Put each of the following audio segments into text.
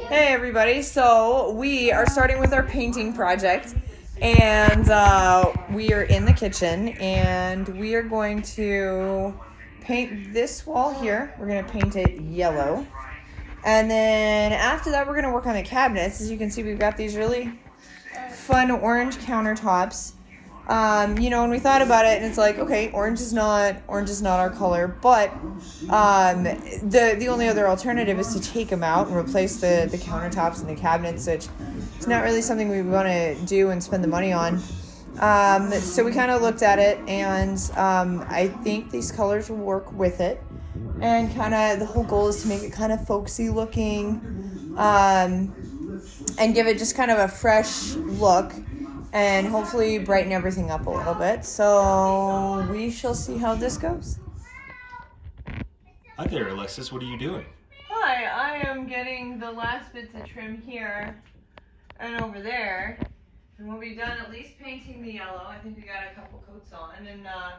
Hey everybody, so we are starting with our painting project and we are in the kitchen and we are going to paint this wall here. We're going to paint it yellow. And then after that we're going to work on the cabinets. As you can see, we've got these really fun orange countertops. When we thought about it, and it's like, okay, orange is not our color, but the only other alternative is to take them out and replace the countertops and the cabinets, which is not really something we want to do and spend the money on. So we kind of looked at it, and I think these colors will work with it. And kind of the whole goal is to make it kind of folksy looking, and give it just kind of a fresh look. And hopefully brighten everything up a little bit. So we shall see how this goes. Hi there, Alexis. What are you doing? Hi, I am getting the last bits of trim here and over there. And we'll be done at least painting the yellow. I think we got a couple coats on. And I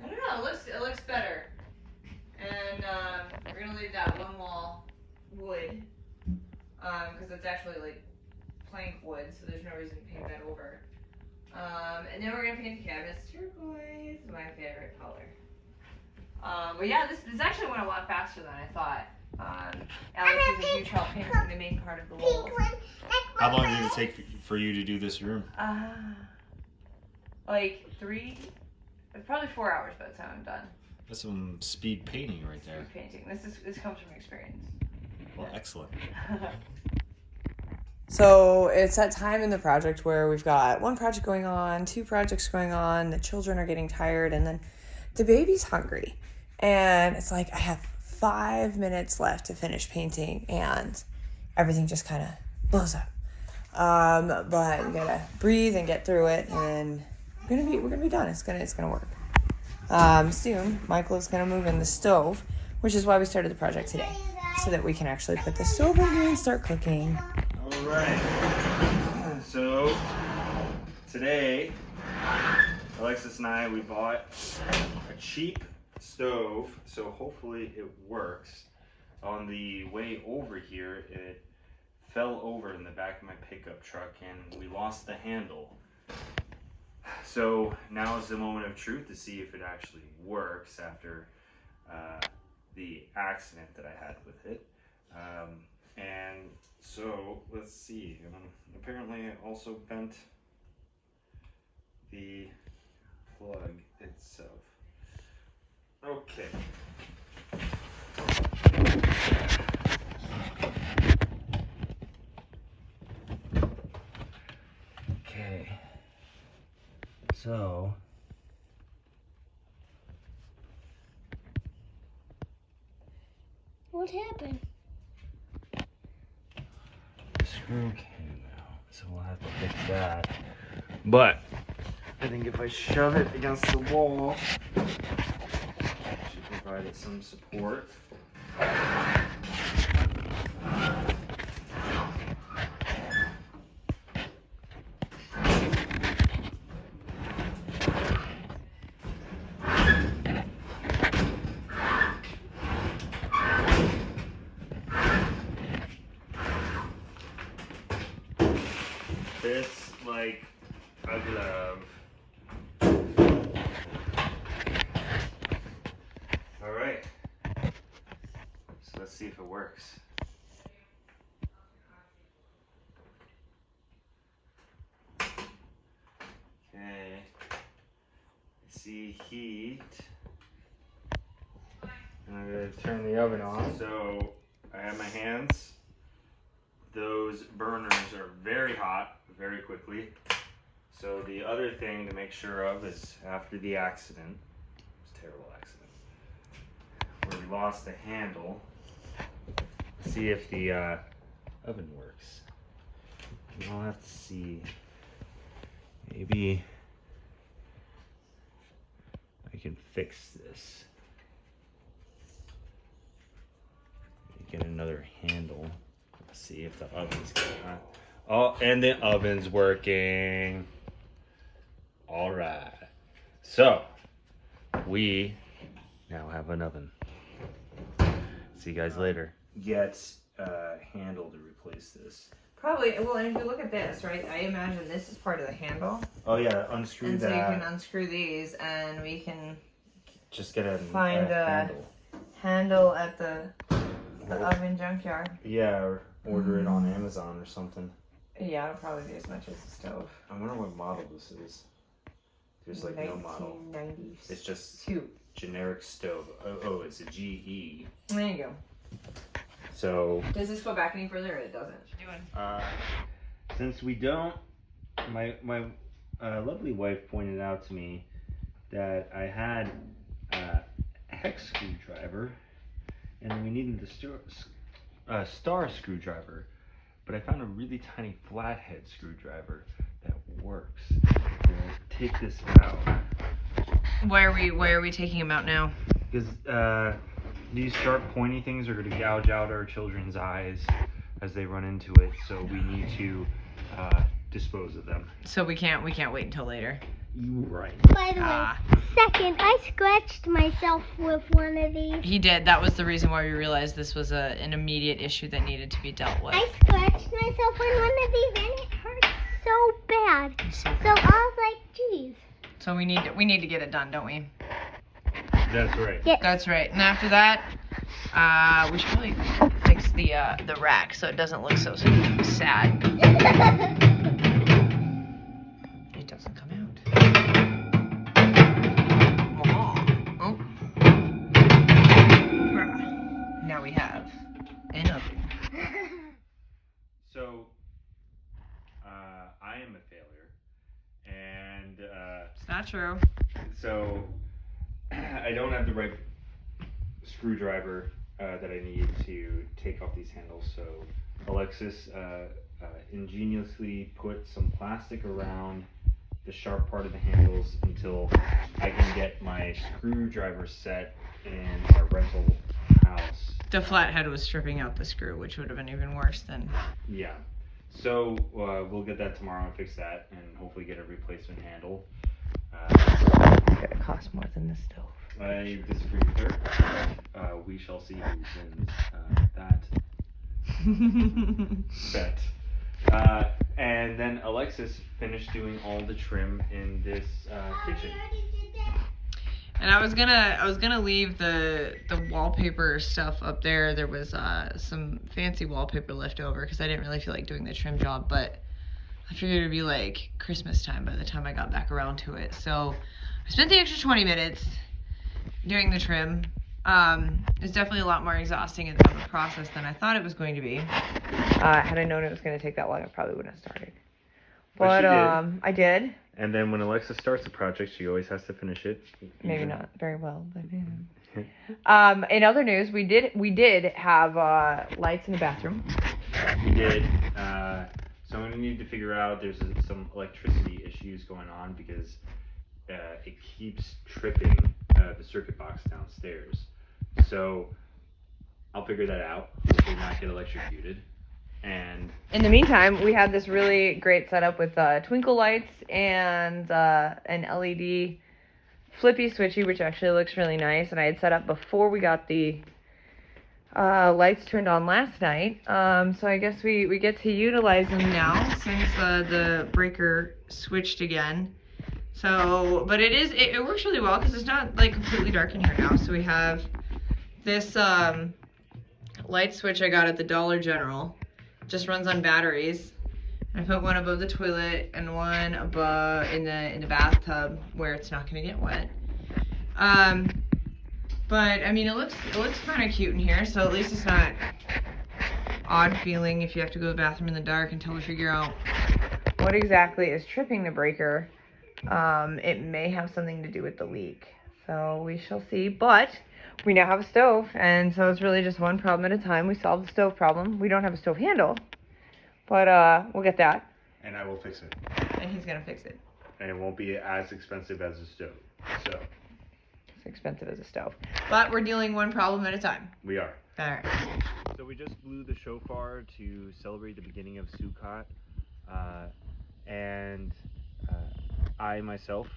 don't know, it looks better. And we're going to leave that one wall wood. Because it's actually like plank wood, so there's no reason to paint that over. And then we're gonna paint the cabinets turquoise, my favorite color. But yeah, this actually went a lot faster than I thought. Alex is a huge help painting the main part of the walls. How long did it take for you to do this room? Like probably 4 hours by the time I'm done. That's some speed painting right there. Speed painting. This comes from experience. Well, excellent. So it's that time in the project where we've got one project going on, two projects going on, the children are getting tired, and then the baby's hungry. And it's like I have 5 minutes left to finish painting, and everything just kind of blows up. But we gotta breathe and get through it, and we're gonna be done. It's gonna work. Soon, Michael is gonna move in the stove, which is why we started the project today, so that we can actually put the stove in here and start cooking. All right, so today Alexis and I, we bought a cheap stove, so hopefully it works. On the way over here, it fell over in the back of my pickup truck and we lost the handle. So now is the moment of truth to see if it actually works after the accident that I had with it. And so let's see, apparently I also bent the plug itself. Okay. Okay. So what happened? the screw came out, so we'll have to fix that. But I think if I shove it against the wall, it should provide it some support. Fits like a glove. All right, so let's see if it works. Okay, I see heat. And I'm gonna turn the oven on. So I have my hands. Those burners are very hot, very quickly. So the other thing to make sure of is after the accident, it's a terrible accident, where we lost the handle, see if the oven works. I'll have to see, maybe I can fix this. Get another handle. Let's see if the oven's going. Oh, and the oven's working. All right. So we now have an oven. See you guys later. Get handle to replace this. Probably. Well, and if you look at this, right, I imagine this is part of the handle. Oh yeah, unscrew and that. And so you can unscrew these, and we can just get find a handle at the oven junkyard. Yeah, or order it on Amazon or something. Yeah, it'll probably be as much as the stove. I wonder what model this is. There's like no model. 1992. It's just generic stove. Oh, it's a GE. There you go. So. Does this go back any further, or it doesn't? Since we don't, my lovely wife pointed out to me that I had a hex screwdriver, and we needed the star screwdriver. But I found a really tiny flathead screwdriver that works. So take this out. Why are we taking them out now? Because these sharp pointy things are going to gouge out our children's eyes as they run into it. So we need to dispose of them. So we can't wait until later. Right. By the way, second, I scratched myself with one of these. He did. That was the reason why we realized this was an immediate issue that needed to be dealt with. I scratched myself on one of these and it hurt so bad. So I was like, geez. So we need to get it done, don't we? That's right. Yes. That's right. And after that, we should probably fix the rack so it doesn't look so sad. It doesn't come out. Oh. Now we have an oven. So, I am a failure, and It's not true. so I don't have the right screwdriver that I need to take off these handles. So Alexis ingeniously put some plastic around the sharp part of the handles until I can get my screwdriver set in our rental house. The flathead was stripping out the screw, which would have been even worse than. Yeah. So we'll get that tomorrow and fix that, and hopefully get a replacement handle. It's gonna cost more than the stove. I disagree with her. We shall see who wins that bet. And then Alexis finished doing all the trim in this kitchen. And I was gonna leave the wallpaper stuff up there. There was some fancy wallpaper left over because I didn't really feel like doing the trim job, but I figured it'd be like Christmas time by the time I got back around to it. So I spent the extra 20 minutes doing the trim. It's definitely a lot more exhausting of a process than I thought it was going to be. Had I known it was going to take that long, I probably wouldn't have started. But I did. And then when Alexa starts a project, she always has to finish it. Maybe not very well, but yeah. In other news, we did have lights in the bathroom. We did. So I'm gonna need to figure out. There's some electricity issues going on because it keeps tripping the circuit box downstairs. So I'll figure that out. Hopefully not get electrocuted. And in the meantime, we had this really great setup with twinkle lights and an LED flippy switchy, which actually looks really nice. And I had set up before we got the lights turned on last night. So I guess we get to utilize them now since the breaker switched again. So, but it works really well because it's not like completely dark in here now. So we have this light switch I got at the Dollar General. Just runs on batteries. I put one above the toilet and one above in the bathtub where it's not gonna get wet. But I mean, it looks kind of cute in here, so at least it's not odd feeling if you have to go to the bathroom in the dark until we figure out what exactly is tripping the breaker. It may have something to do with the leak, so we shall see. But we now have a stove, and so it's really just one problem at a time. We solved the stove problem. We don't have a stove handle, but we'll get that. And I will fix it. And he's gonna fix it. And it won't be as expensive as a stove. So it's expensive as a stove, but we're dealing one problem at a time. we are. All right. So we just blew the shofar to celebrate the beginning of Sukkot, and I myself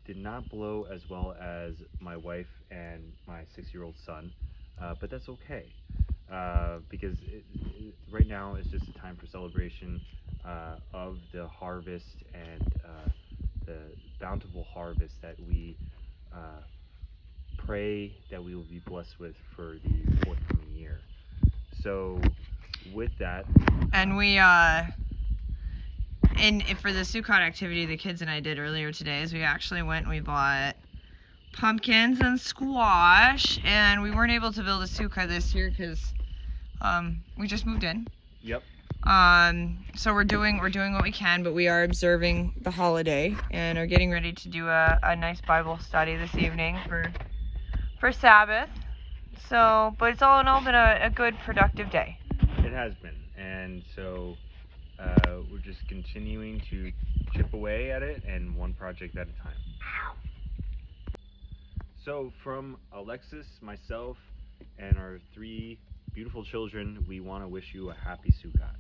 did not blow as well as my wife and my 6-year-old son, but that's okay. because right now it's just a time for celebration of the harvest and the bountiful harvest that we pray that we will be blessed with for the forthcoming year. So with that, And we and for the Sukkot activity the kids and I did earlier today is we actually went and we bought pumpkins and squash, and we weren't able to build a sukkah this year because we just moved in. yep, So we're doing what we can, but we are observing the holiday and are getting ready to do a nice Bible study this evening for Sabbath. So, but it's all in all been a good, productive day. it has been, and so we're just continuing to chip away at it, and one project at a time. So from Alexis, myself, and our 3 beautiful children, we want to wish you a happy Sukkot.